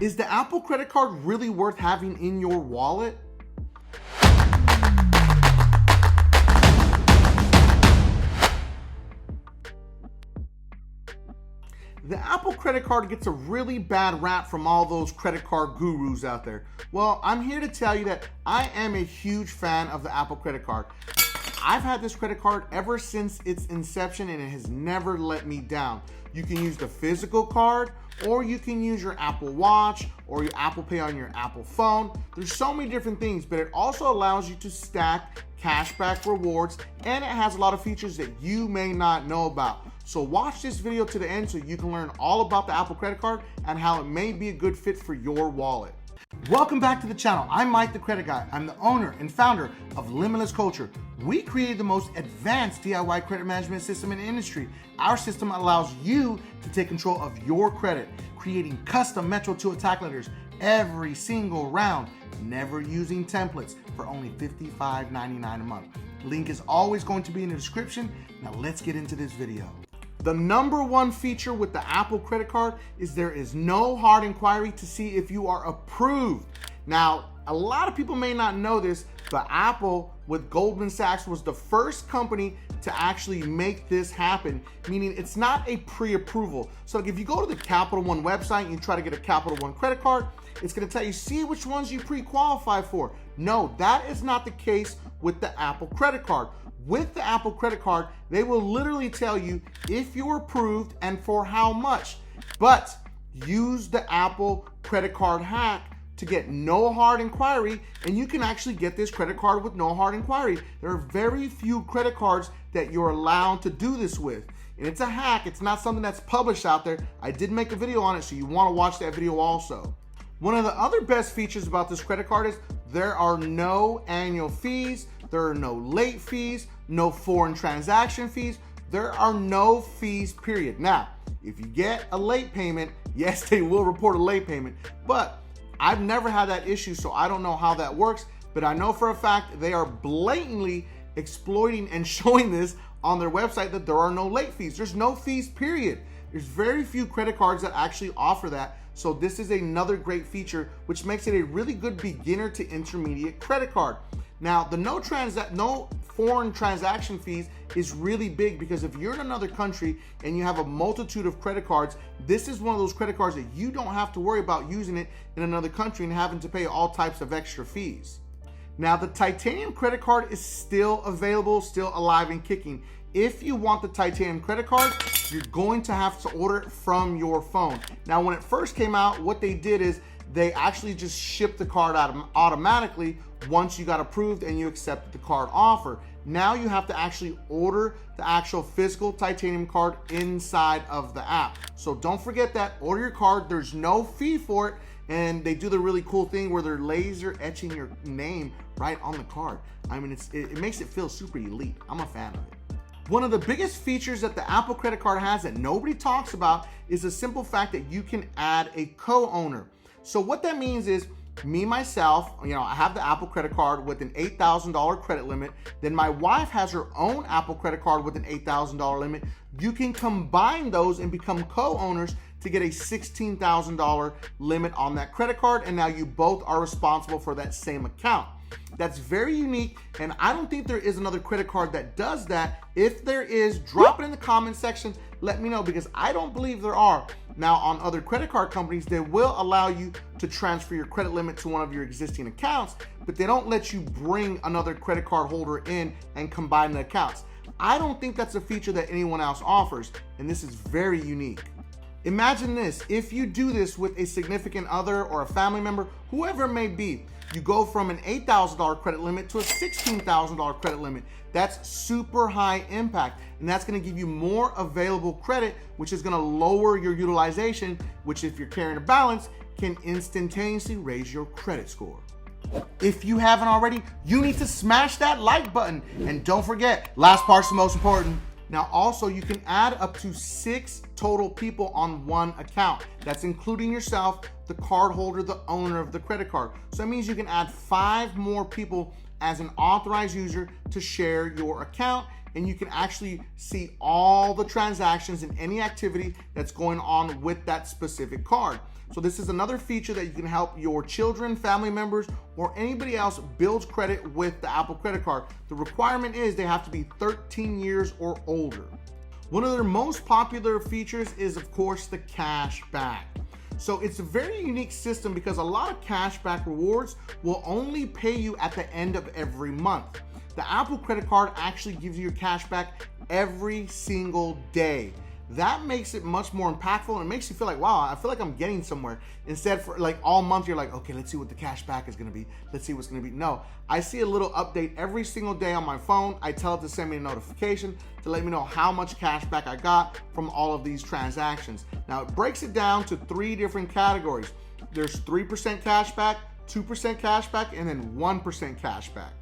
Is the Apple credit card really worth having in your wallet? The Apple credit card gets a really bad rap from all those credit card gurus out there. Well, I'm here to tell you that I am a huge fan of the Apple credit card. I've had this credit card ever since its inception and it has never let me down. You can use the physical card, or you can use your Apple Watch or your Apple Pay on your Apple phone. There's so many different things, but it also allows you to stack cashback rewards, and it has a lot of features that you may not know about. So watch this video to the end so you can learn all about the Apple credit card and how it may be a good fit for your wallet. Welcome back to the channel. I'm Mike the Credit Guy. I'm the owner and founder of Limitless Culture. We created the most advanced DIY credit management system in the industry. Our system allows you to take control of your credit, creating custom Metro 2 attack letters every single round, never using templates, for only $55.99 a month. Link is always going to be in the description. Now let's get into this video. The number one feature with the Apple credit card is there is no hard inquiry to see if you are approved. Now, a lot of people may not know this, but Apple with Goldman Sachs was the first company to actually make this happen, meaning it's not a pre-approval. So like if you go to the Capital One website and you try to get a Capital One credit card, it's gonna tell you, see which ones you pre-qualify for. No, that is not the case with the Apple credit card. With the Apple credit card, they will literally tell you if you're approved and for how much. But use the Apple credit card hack to get no hard inquiry, and you can actually get this credit card with no hard inquiry. There are very few credit cards that you're allowed to do this with. And it's a hack, it's not something that's published out there. I did make a video on it, so you wanna watch that video also. One of the other best features about this credit card is there are no annual fees, there are no late fees, no foreign transaction fees, there are no fees, period. Now, if you get a late payment, yes, they will report a late payment, but I've never had that issue, so I don't know how that works, but I know for a fact they are blatantly exploiting and showing this on their website that there are no late fees. There's no fees, period. There's very few credit cards that actually offer that. So this is another great feature, which makes it a really good beginner to intermediate credit card. Now, the no foreign transaction fees is really big, because if you're in another country and you have a multitude of credit cards, this is one of those credit cards that you don't have to worry about using it in another country and having to pay all types of extra fees. Now, the Titanium credit card is still available, still alive and kicking. If you want the Titanium credit card, you're going to have to order it from your phone. Now, when it first came out, what they did is they actually just shipped the card out automatically once you got approved and you accepted the card offer. Now you have to actually order the actual physical Titanium card inside of the app. So don't forget that, order your card, there's no fee for it, and they do the really cool thing where they're laser etching your name right on the card. I mean, it makes it feel super elite. I'm a fan of it. One of the biggest features that the Apple credit card has that nobody talks about is the simple fact that you can add a co-owner. So what that means is, me, myself, I have the Apple credit card with an $8,000 credit limit. Then my wife has her own Apple credit card with an $8,000 limit. You can combine those and become co-owners to get a $16,000 limit on that credit card. And now you both are responsible for that same account. That's very unique, and I don't think there is another credit card that does that. If there is, drop it in the comment section, let me know, because I don't believe there are. Now, on other credit card companies, they will allow you to transfer your credit limit to one of your existing accounts, but they don't let you bring another credit card holder in and combine the accounts. I don't think that's a feature that anyone else offers, and this is very unique. Imagine this, if you do this with a significant other or a family member, whoever it may be, you go from an $8,000 credit limit to a $16,000 credit limit. That's super high impact, and that's gonna give you more available credit, which is gonna lower your utilization, which, if you're carrying a balance, can instantaneously raise your credit score. If you haven't already, you need to smash that like button. And don't forget, last part's the most important. Now, also, you can add up to 6 total people on one account. That's including yourself, the card holder, the owner of the credit card. So that means you can add 5 more people as an authorized user to share your account, and you can actually see all the transactions and any activity that's going on with that specific card. So this is another feature that you can help your children, family members, or anybody else build credit with the Apple credit card. The requirement is they have to be 13 years or older. One of their most popular features is, of course, the cash back. So it's a very unique system because a lot of cashback rewards will only pay you at the end of every month. The Apple credit card actually gives you your cash back every single day. That makes it much more impactful, and it makes you feel like, wow, I feel like I'm getting somewhere. Instead, for like all month, you're like, okay, let's see what the cash back is gonna be. Let's see what's gonna be. No, I see a little update every single day on my phone. I tell it to send me a notification to let me know how much cash back I got from all of these transactions. Now, it breaks it down to 3 different categories. There's 3% cash back, 2% cash back, and then 1% cash back.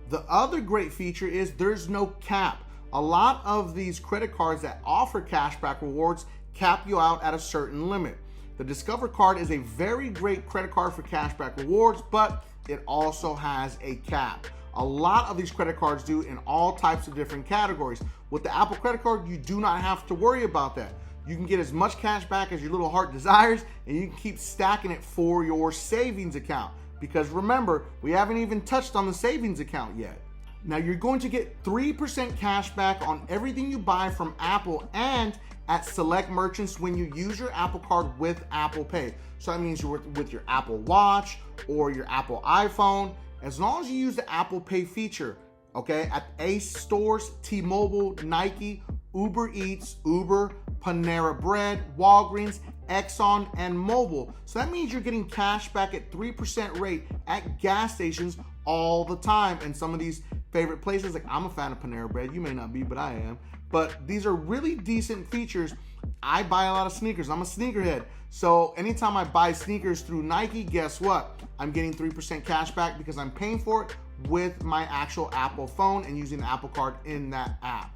The other great feature is there's no cap. A lot of these credit cards that offer cashback rewards cap you out at a certain limit. The Discover card is a very great credit card for cashback rewards, but it also has a cap. A lot of these credit cards do in all types of different categories. With the Apple credit card, you do not have to worry about that. You can get as much cash back as your little heart desires, and you can keep stacking it for your savings account. Because remember, we haven't even touched on the savings account yet. Now you're going to get 3% cash back on everything you buy from Apple and at select merchants when you use your Apple card with Apple Pay. So that means you're with your Apple Watch or your Apple iPhone. As long as you use the Apple Pay feature, okay, at Ace stores, T-Mobile, Nike, Uber Eats, Uber, Panera Bread, Walgreens, Exxon, and Mobile. So that means you're getting cash back at 3% rate at gas stations all the time. And some of these favorite places, like I'm a fan of Panera Bread, you may not be, but I am. But these are really decent features. I buy a lot of sneakers. I'm a sneakerhead. So anytime I buy sneakers through Nike, guess what? I'm getting 3% cash back because I'm paying for it with my actual Apple phone and using the Apple card in that app.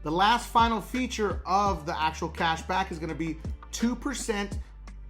The last final feature of the actual cash back is going to be 2%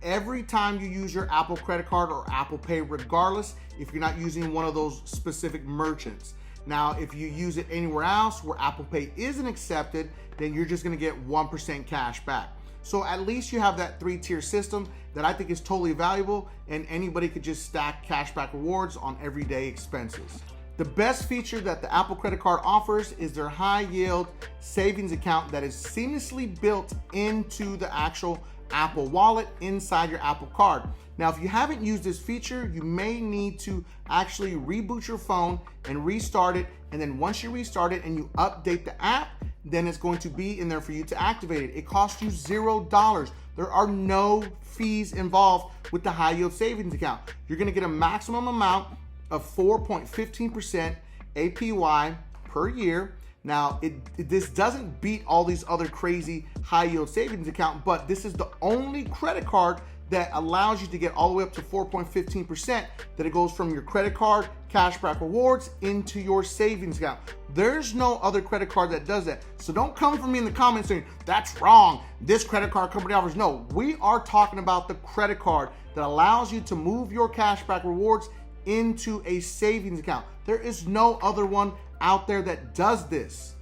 every time you use your Apple credit card or Apple Pay, regardless if you're not using one of those specific merchants. Now, if you use it anywhere else where Apple Pay isn't accepted, then you're just gonna get 1% cash back. So at least you have that 3-tier system that I think is totally valuable, and anybody could just stack cashback rewards on everyday expenses. The best feature that the Apple credit card offers is their high yield savings account that is seamlessly built into the actual Apple wallet inside your Apple card. Now, if you haven't used this feature, you may need to actually reboot your phone and restart it. And then once you restart it and you update the app, then it's going to be in there for you to activate it. It costs you $0. There are no fees involved with the high yield savings account. You're gonna get a maximum amount of 4.15% APY per year. Now, this doesn't beat all these other crazy high yield savings account, but this is the only credit card that allows you to get all the way up to 4.15%, that it goes from your credit card cashback rewards into your savings account. There's no other credit card that does that. So don't come for me in the comments saying, that's wrong, this credit card company offers. No, we are talking about the credit card that allows you to move your cashback rewards into a savings account. There is no other one out there that does this.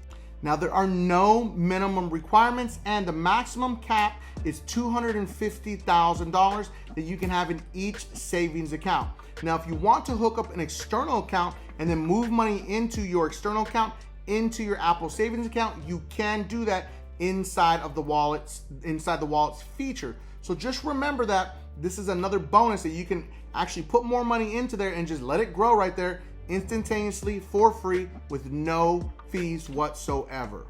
Now, there are no minimum requirements, and the maximum cap is $250,000 that you can have in each savings account. Now, if you want to hook up an external account and then move money into your external account into your Apple savings account, you can do that inside of the wallet's feature. So just remember that this is another bonus that you can actually put more money into there and just let it grow right there instantaneously for free with no fees whatsoever.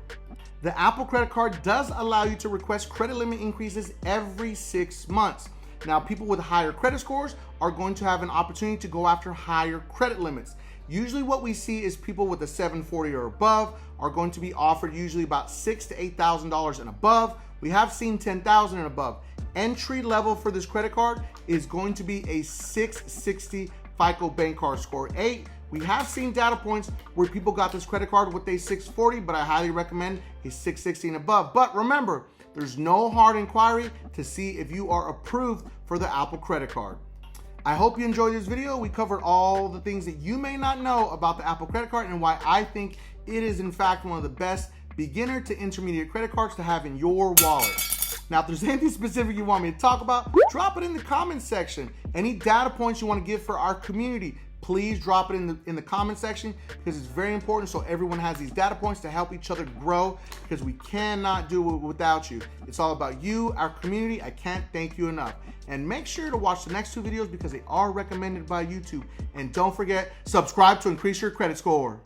The Apple credit card does allow you to request credit limit increases every 6 months. Now, people with higher credit scores are going to have an opportunity to go after higher credit limits. Usually what we see is people with a 740 or above are going to be offered usually about $6,000 to $8,000 and above. We have seen $10,000 and above. Entry level for this credit card is going to be a 660 FICO bank card score 8. We have seen data points where people got this credit card with a 640, but I highly recommend a 660 and above. But remember, there's no hard inquiry to see if you are approved for the Apple credit card. I hope you enjoyed this video. We covered all the things that you may not know about the Apple credit card and why I think it is in fact one of the best beginner to intermediate credit cards to have in your wallet. Now, if there's anything specific you want me to talk about, drop it in the comments section. Any data points you want to give for our community, please drop it in the comment section, because it's very important so everyone has these data points to help each other grow, because we cannot do it without you. It's all about you, our community. I can't thank you enough. And make sure to watch the next 2 videos because they are recommended by YouTube. And don't forget, subscribe to increase your credit score.